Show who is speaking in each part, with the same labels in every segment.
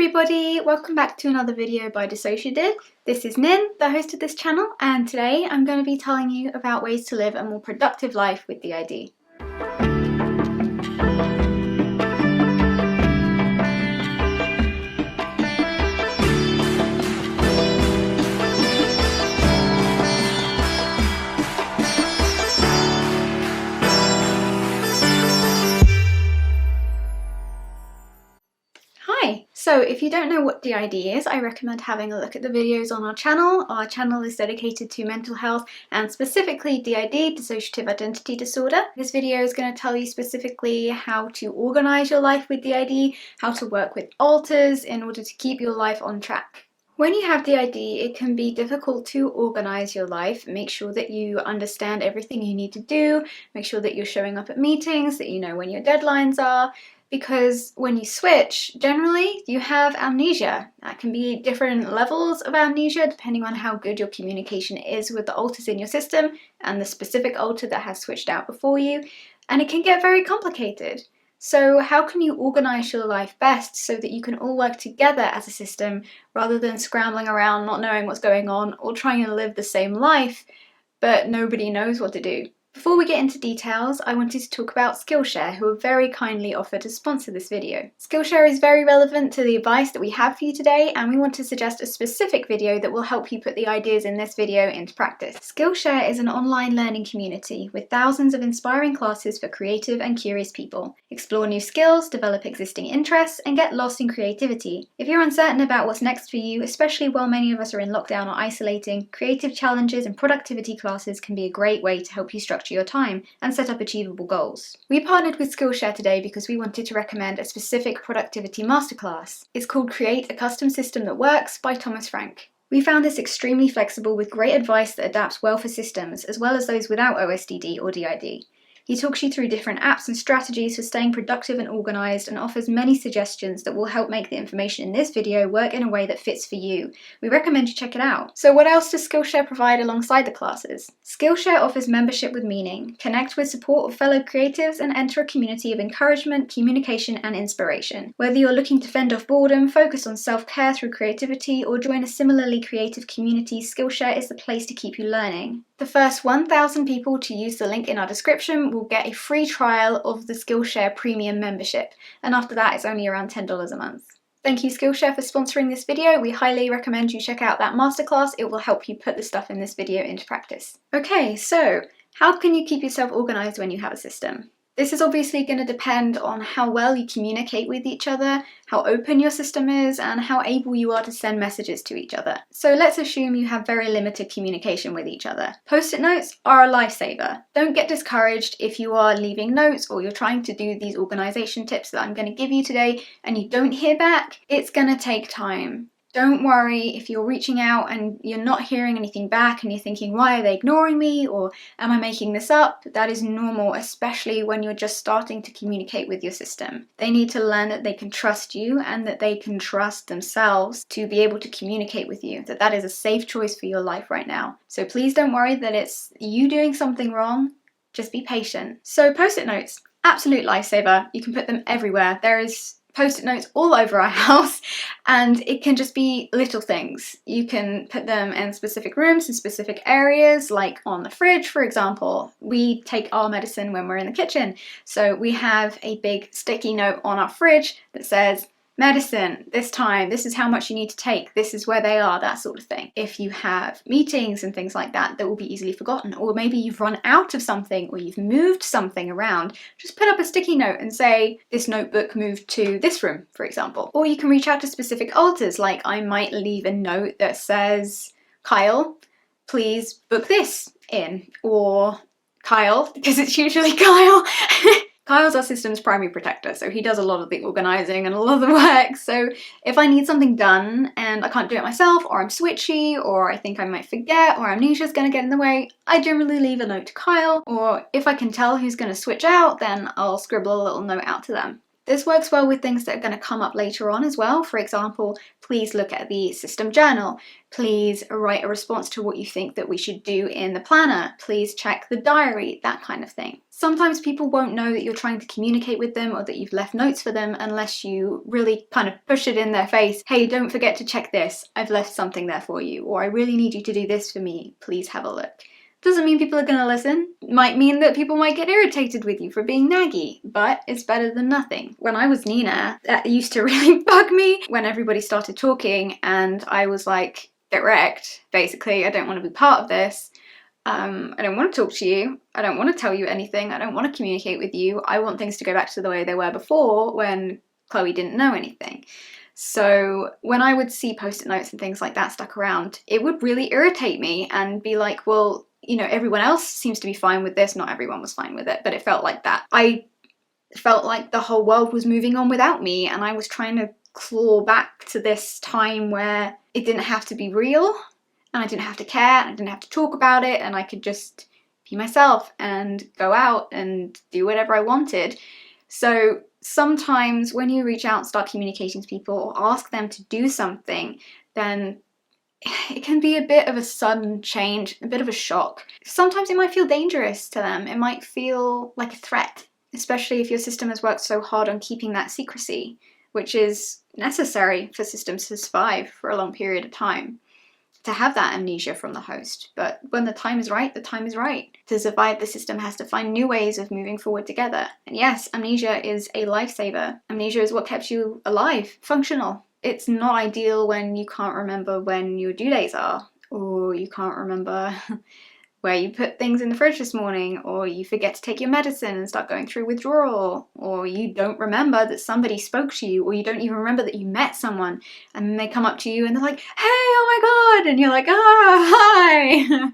Speaker 1: everybody, welcome back to another video by DissociaDID. This is Nin, the host of this channel, and today I'm going to be telling you about ways to live a more productive life with DID. Hi! So if you don't know what DID is, I recommend having a look at the videos on our channel. Our channel is dedicated to mental health and specifically DID, Dissociative Identity Disorder. This video is going to tell you specifically how to organise your life with DID, how to work with ALTERS in order to keep your life on track. When you have DID, it can be difficult to organise your life, make sure that you understand everything you need to do, make sure that you're showing up at meetings, that you know when your deadlines are. Because when you switch, generally you have amnesia. That can be different levels of amnesia depending on how good your communication is with the ALTERS in your system and the specific ALTER that has switched out before you, and it can get very complicated. So how can you organise your life best so that you can all work together as a system rather than scrambling around not knowing what's going on or trying to live the same life but nobody knows what to do? Before we get into details, I wanted to talk about Skillshare, who have very kindly offered to sponsor this video. Skillshare is very relevant to the advice that we have for you today, and we want to suggest a specific video that will help you put the ideas in this video into practice. Skillshare is an online learning community with thousands of inspiring classes for creative and curious people. Explore new skills, develop existing interests, and get lost in creativity. If you're uncertain about what's next for you, especially while many of us are in lockdown or isolating, creative challenges and productivity classes can be a great way to help you structure your time and set up achievable goals. We partnered with Skillshare today because we wanted to recommend a specific productivity masterclass. It's called Create a Custom System That Works by Thomas Frank. We found this extremely flexible with great advice that adapts well for systems as well as those without OSDD or DID. He talks you through different apps and strategies for staying productive and organised and offers many suggestions that will help make the information in this video work in a way that fits for you. We recommend you check it out. So what else does Skillshare provide alongside the classes? Skillshare offers membership with meaning. Connect with support of fellow creatives and enter a community of encouragement, communication and inspiration. Whether you're looking to fend off boredom, focus on self-care through creativity or join a similarly creative community, Skillshare is the place to keep you learning. The first 1,000 people to use the link in our description will get a free trial of the Skillshare Premium membership, and after that it's only around $10 a month. Thank you Skillshare for sponsoring this video. We highly recommend you check out that masterclass. It will help you put the stuff in this video into practice. Okay, so how can you keep yourself organised when you have a system? This is obviously going to depend on how well you communicate with each other, how open your system is, and how able you are to send messages to each other. So let's assume you have very limited communication with each other. Post-it notes are a lifesaver. Don't get discouraged if you are leaving notes or you're trying to do these organisation tips that I'm going to give you today and you don't hear back. It's going to take time. Don't worry if you're reaching out and you're not hearing anything back and you're thinking, why are they ignoring me, or am I making this up? That is normal, especially when you're just starting to communicate with your system. They need to learn that they can trust you and that they can trust themselves to be able to communicate with you, that is a safe choice for your life right now. So please don't worry that it's you doing something wrong, just be patient. So post-it notes, absolute lifesaver. You can put them everywhere. There is post-it notes all over our house, and it can just be little things. You can put them in specific rooms, in specific areas, like on the fridge, for example. We take our medicine when we're in the kitchen, so we have a big sticky note on our fridge that says, medicine, this time, this is how much you need to take, this is where they are, that sort of thing. If you have meetings and things like that will be easily forgotten, or maybe you've run out of something or you've moved something around, just put up a sticky note and say, this notebook moved to this room, for example. Or you can reach out to specific ALTERS, like I might leave a note that says, Kyle, please book this in, or Kyle, because it's usually Kyle. Kyle's our system's primary protector, so he does a lot of the organising and a lot of the work. So if I need something done and I can't do it myself, or I'm switchy, or I think I might forget, or amnesia's going to get in the way, I generally leave a note to Kyle. Or if I can tell who's going to switch out, then I'll scribble a little note out to them. This works well with things that are going to come up later on as well. For example, please look at the system journal. Please write a response to what you think that we should do in the planner. Please check the diary, that kind of thing. Sometimes people won't know that you're trying to communicate with them or that you've left notes for them unless you really kind of push it in their face. Hey, don't forget to check this. I've left something there for you. Or I really need you to do this for me. Please have a look. Doesn't mean people are going to listen. Might mean that people might get irritated with you for being naggy, but it's better than nothing. When I was Nina, that used to really bug me when everybody started talking and I was like, get wrecked, basically. I don't want to be part of this. I don't want to talk to you. I don't want to tell you anything. I don't want to communicate with you. I want things to go back to the way they were before when Chloe didn't know anything. So when I would see post-it notes and things like that stuck around, it would really irritate me and be like, well, you know, everyone else seems to be fine with this. Not everyone was fine with it, but it felt like that. I felt like the whole world was moving on without me, and I was trying to claw back to this time where it didn't have to be real, and I didn't have to care, and I didn't have to talk about it, and I could just be myself and go out and do whatever I wanted. So sometimes when you reach out and start communicating to people or ask them to do something, then it can be a bit of a sudden change, a bit of a shock. Sometimes it might feel dangerous to them. It might feel like a threat, especially if your system has worked so hard on keeping that secrecy, which is necessary for systems to survive for a long period of time, to have that amnesia from the host. But when the time is right, the time is right. To survive, the system has to find new ways of moving forward together. And yes, amnesia is a lifesaver. Amnesia is what kept you alive, functional. It's not ideal when you can't remember when your due dates are, or you can't remember where you put things in the fridge this morning, or you forget to take your medicine and start going through withdrawal, or you don't remember that somebody spoke to you, or you don't even remember that you met someone and then they come up to you and they're like, hey, oh my god, and you're like, oh, hi,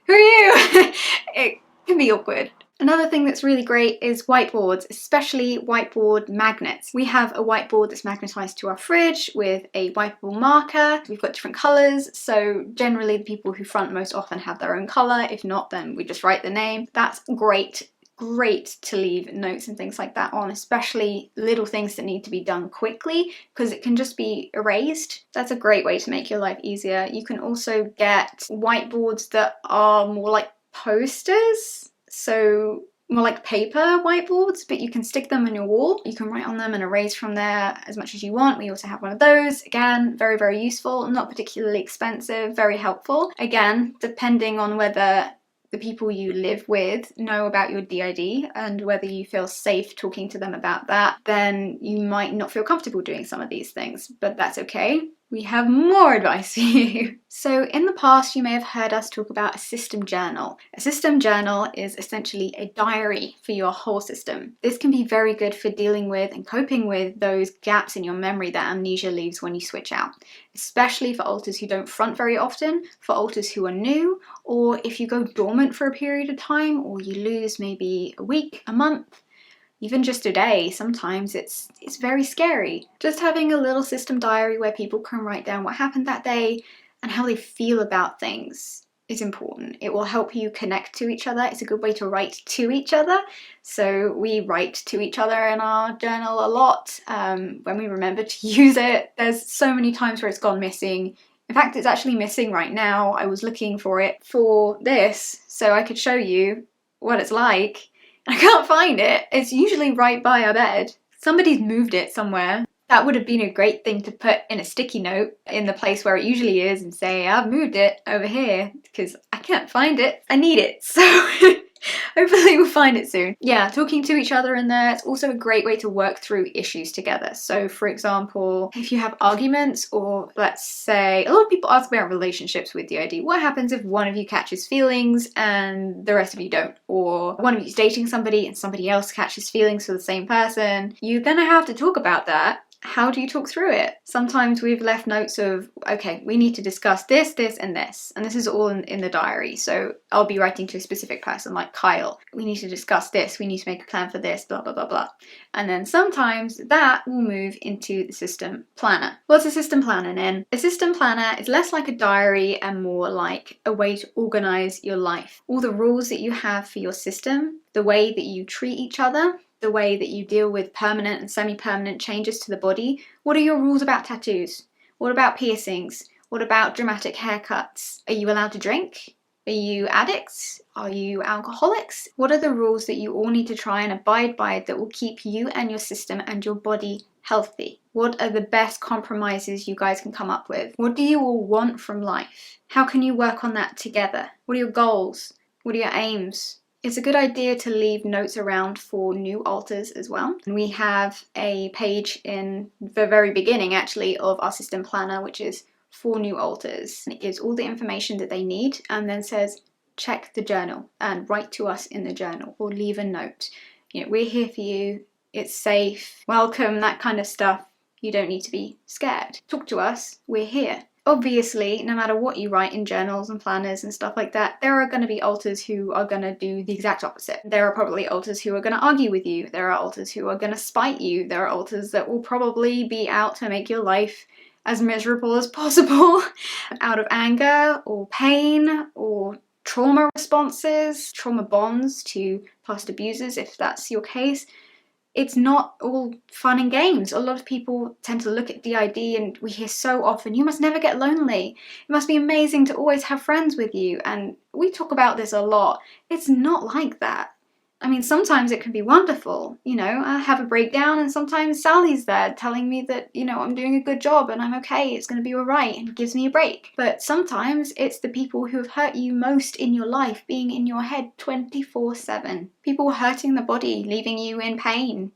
Speaker 1: who are you? It can be awkward. Another thing that's really great is whiteboards, especially whiteboard magnets. We have a whiteboard that's magnetized to our fridge with a whiteboard marker. We've got different colors, so generally the people who front most often have their own color. If not, then we just write the name. That's great to leave notes and things like that on, especially little things that need to be done quickly, because it can just be erased. That's a great way to make your life easier. You can also get whiteboards that are more like posters. So more like paper whiteboards, but you can stick them on your wall. You can write on them and erase from there as much as you want. We also have one of those. Again, very, very useful, not particularly expensive, very helpful. Again, depending on whether the people you live with know about your DID and whether you feel safe talking to them about that, then you might not feel comfortable doing some of these things, but that's okay. We have more advice for you. So in the past, you may have heard us talk about a system journal. A system journal is essentially a diary for your whole system. This can be very good for dealing with and coping with those gaps in your memory that amnesia leaves when you switch out, especially for alters who don't front very often, for alters who are new, or if you go dormant for a period of time, or you lose maybe a week, a month, even just a day. Sometimes it's very scary. Just having a little system diary where people can write down what happened that day and how they feel about things is important. It will help you connect to each other. It's a good way to write to each other. So we write to each other in our journal a lot when we remember to use it. There's so many times where it's gone missing. In fact, it's actually missing right now. I was looking for it for this so I could show you what it's like. I can't find it. It's usually right by our bed. Somebody's moved it somewhere. That would have been a great thing to put in a sticky note in the place where it usually is and say, I've moved it over here because I can't find it. I need it. So hopefully we'll find it soon. Yeah, talking to each other in there. It's also a great way to work through issues together. So for example, if you have arguments, or let's say, a lot of people ask about relationships with DID. What happens if one of you catches feelings and the rest of you don't? Or one of you's dating somebody and somebody else catches feelings for the same person? You're gonna have to talk about that. How do you talk through it? Sometimes we've left notes of, okay, we need to discuss this, this, and this. And this is all in the diary. So I'll be writing to a specific person like Kyle. We need to discuss this. We need to make a plan for this, blah, blah, blah, blah. And then sometimes that will move into the system planner. What's a system planner then? A system planner is less like a diary and more like a way to organize your life. All the rules that you have for your system, the way that you treat each other, the way that you deal with permanent and semi-permanent changes to the body, what are your rules about tattoos? What about piercings? What about dramatic haircuts? Are you allowed to drink? Are you addicts? Are you alcoholics? What are the rules that you all need to try and abide by that will keep you and your system and your body healthy? What are the best compromises you guys can come up with? What do you all want from life? How can you work on that together? What are your goals? What are your aims? It's a good idea to leave notes around for new alters as well. And we have a page in the very beginning actually of our system planner, which is for new alters. It gives all the information that they need and then says, check the journal and write to us in the journal or leave a note. You know, we're here for you. It's safe. Welcome, that kind of stuff. You don't need to be scared. Talk to us. We're here. Obviously, no matter what you write in journals and planners and stuff like that, there are going to be alters who are going to do the exact opposite. There are probably alters who are going to argue with you. There are alters who are going to spite you. There are alters that will probably be out to make your life as miserable as possible out of anger or pain or trauma responses, trauma bonds to past abusers, if that's your case. It's not all fun and games. A lot of people tend to look at DID and we hear so often, you must never get lonely. It must be amazing to always have friends with you. And we talk about this a lot. It's not like that. I mean, sometimes it can be wonderful. You know, I have a breakdown and sometimes Sally's there telling me that, you know, I'm doing a good job and I'm okay, it's going to be all right, and gives me a break. But sometimes it's the people who have hurt you most in your life being in your head 24/7. People hurting the body, leaving you in pain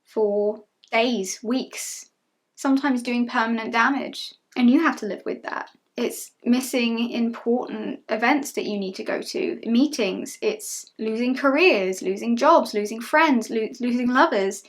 Speaker 1: for days, weeks, sometimes doing permanent damage. And you have to live with that. It's missing important events that you need to go to, meetings, it's losing careers, losing jobs, losing friends, losing lovers.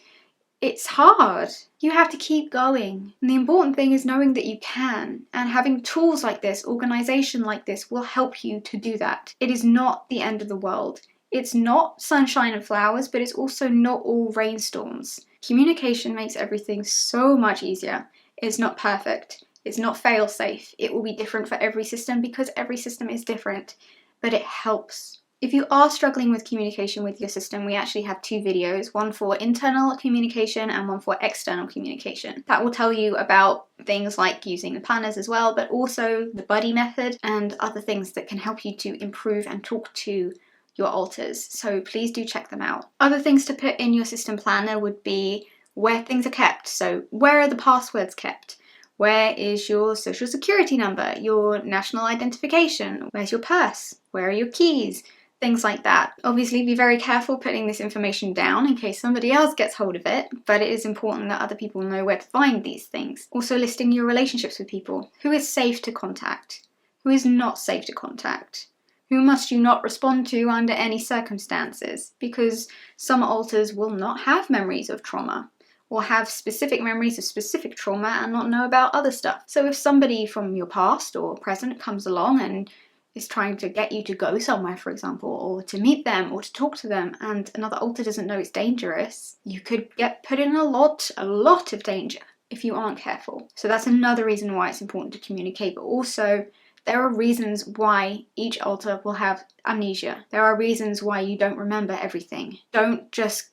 Speaker 1: It's hard. You have to keep going. And the important thing is knowing that you can, and having tools like this, organization like this, will help you to do that. It is not the end of the world. It's not sunshine and flowers, but it's also not all rainstorms. Communication makes everything so much easier. It's not perfect. It's not fail-safe. It will be different for every system because every system is different, but it helps. If you are struggling with communication with your system, we actually have two videos, one for internal communication and one for external communication. That will tell you about things like using the planners as well, but also the buddy method and other things that can help you to improve and talk to your alters. So please do check them out. Other things to put in your system planner would be where things are kept. So where are the passwords kept? Where is your social security number, your national identification? Where's your purse? Where are your keys? Things like that. Obviously be very careful putting this information down in case somebody else gets hold of it, but it is important that other people know where to find these things. Also listing your relationships with people. Who is safe to contact? Who is not safe to contact? Who must you not respond to under any circumstances? Because some alters will not have memories of trauma, or have specific memories of specific trauma and not know about other stuff. So if somebody from your past or present comes along and is trying to get you to go somewhere, for example, or to meet them or to talk to them, and another alter doesn't know it's dangerous, you could get put in a lot of danger if you aren't careful. So that's another reason why it's important to communicate, but also there are reasons why each alter will have amnesia. There are reasons why you don't remember everything. Don't just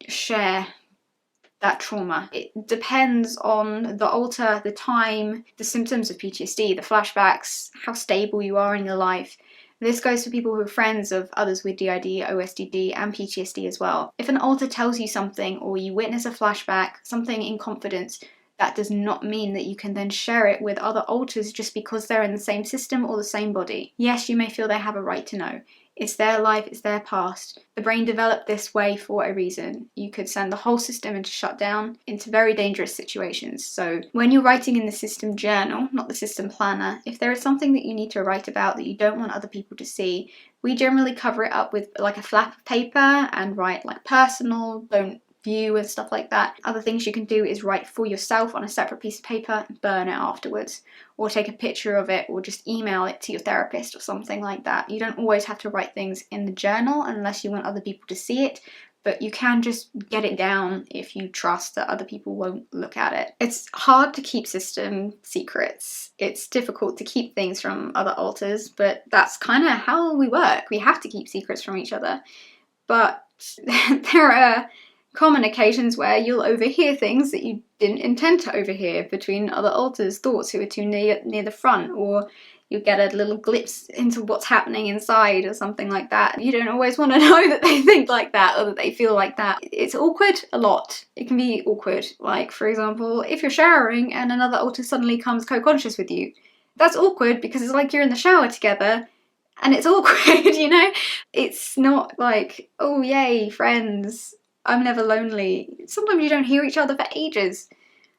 Speaker 1: share that trauma. It depends on the alter, the time, the symptoms of PTSD, the flashbacks, how stable you are in your life. This goes for people who are friends of others with DID, OSDD, and PTSD as well. If an alter tells you something or you witness a flashback, something in confidence, that does not mean that you can then share it with other alters just because they're in the same system or the same body. Yes, you may feel they have a right to know. It's their life, it's their past. The brain developed this way for a reason. You could send the whole system into shutdown, into very dangerous situations. So when you're writing in the system journal, not the system planner, if there is something that you need to write about that you don't want other people to see, we generally cover it up with like a flap of paper and write like personal, don't view and stuff like that. Other things you can do is write for yourself on a separate piece of paper and burn it afterwards, or take a picture of it, or just email it to your therapist or something like that. You don't always have to write things in the journal unless you want other people to see it, but you can just get it down if you trust that other people won't look at it. It's hard to keep system secrets. It's difficult to keep things from other alters, but that's kind of how we work. We have to keep secrets from each other. But there are common occasions where you'll overhear things that you didn't intend to overhear between other alters' thoughts who are too near the front, or you get a little glimpse into what's happening inside or something like that. You don't always want to know that they think like that or that they feel like that. It's awkward a lot. It can be awkward. Like, for example, if you're showering and another alter suddenly comes co-conscious with you. That's awkward because it's like you're in the shower together and it's awkward, you know? It's not like, oh yay, friends, I'm never lonely. Sometimes you don't hear each other for ages.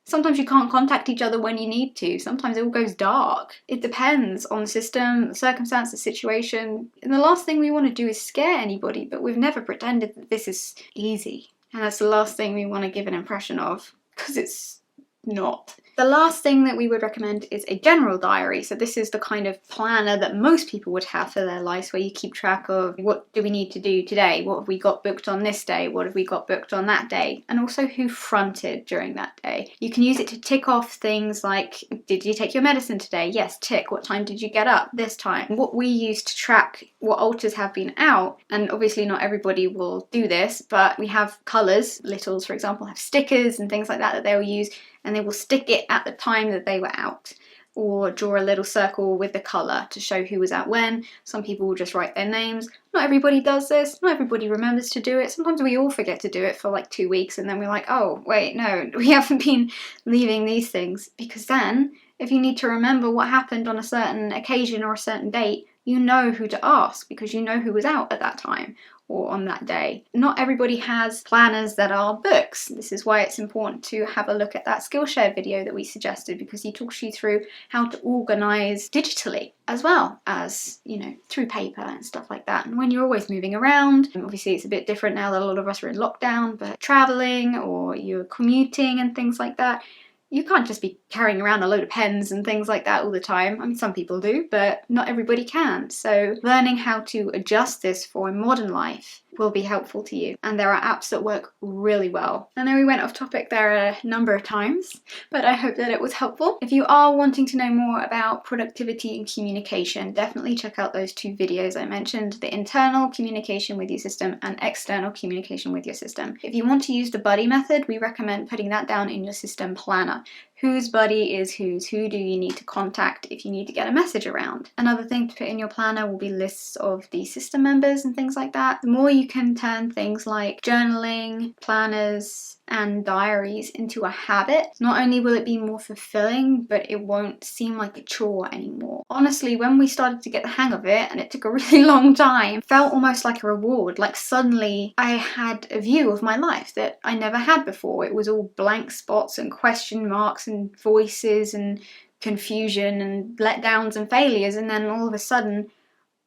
Speaker 1: Sometimes you can't contact each other when you need to. Sometimes it all goes dark. It depends on the system, the circumstance, the situation. And the last thing we want to do is scare anybody, but we've never pretended that this is easy. And that's the last thing we want to give an impression of, because it's not. The last thing that we would recommend is a general diary. So this is the kind of planner that most people would have for their lives, where you keep track of what do we need to do today, what have we got booked on this day, what have we got booked on that day, and also who fronted during that day. You can use it to tick off things like, did you take your medicine today? Yes, tick. What time did you get up this time? What we use to track what alters have been out, and obviously not everybody will do this, but we have colours. Littles, for example, have stickers and things like that they'll use, and they will stick it at the time that they were out, or draw a little circle with the colour to show who was out when. Some people will just write their names. Not everybody does this, not everybody remembers to do it. Sometimes we all forget to do it for like 2 weeks and then we're like, oh wait, no, we haven't been leaving these things. Because then, if you need to remember what happened on a certain occasion or a certain date, you know who to ask because you know who was out at that time or on that day. Not everybody has planners that are books. This is why it's important to have a look at that Skillshare video that we suggested, because he talks you through how to organise digitally as well as, you know, through paper and stuff like that. And when you're always moving around, obviously it's a bit different now that a lot of us are in lockdown, but travelling or you're commuting and things like that, you can't just be carrying around a load of pens and things like that all the time. I mean, some people do, but not everybody can. So learning how to adjust this for modern life will be helpful to you. And there are apps that work really well. I know we went off topic there a number of times, but I hope that it was helpful. If you are wanting to know more about productivity and communication, definitely check out those 2 videos I mentioned, the internal communication with your system and external communication with your system. If you want to use the buddy method, we recommend putting that down in your system planner. Whose buddy is whose? Who do you need to contact if you need to get a message around? Another thing to put in your planner will be lists of the system members and things like that. The more you can turn things like journaling, planners, and diaries into a habit, not only will it be more fulfilling, but it won't seem like a chore anymore. Honestly, when we started to get the hang of it, and it took a really long time, it felt almost like a reward. Like suddenly I had a view of my life that I never had before. It was all blank spots and question marks and voices and confusion and letdowns and failures, and then all of a sudden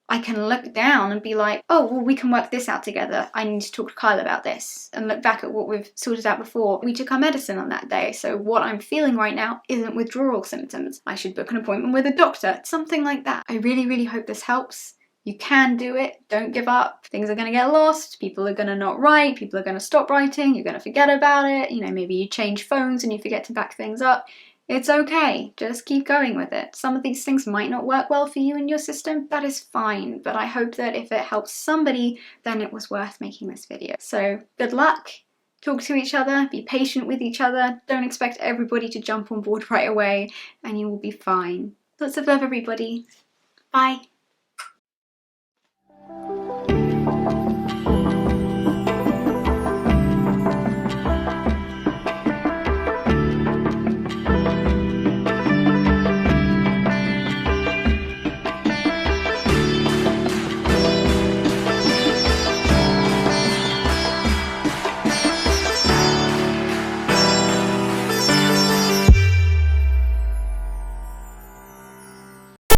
Speaker 1: I can look down and be like, oh, well, we can work this out together. I need to talk to Kyle about this, and look back at what we've sorted out before. We took our medicine on that day, so what I'm feeling right now isn't withdrawal symptoms. I should book an appointment with a doctor, something like that. I really, really hope this helps. You can do it. Don't give up. Things are going to get lost. People are going to not write. People are going to stop writing. You're going to forget about it. You know, maybe you change phones and you forget to back things up. It's okay, just keep going with it. Some of these things might not work well for you and your system, that is fine, but I hope that if it helps somebody, then it was worth making this video. So good luck, talk to each other, be patient with each other, don't expect everybody to jump on board right away, and you will be fine. Lots of love, everybody. Bye.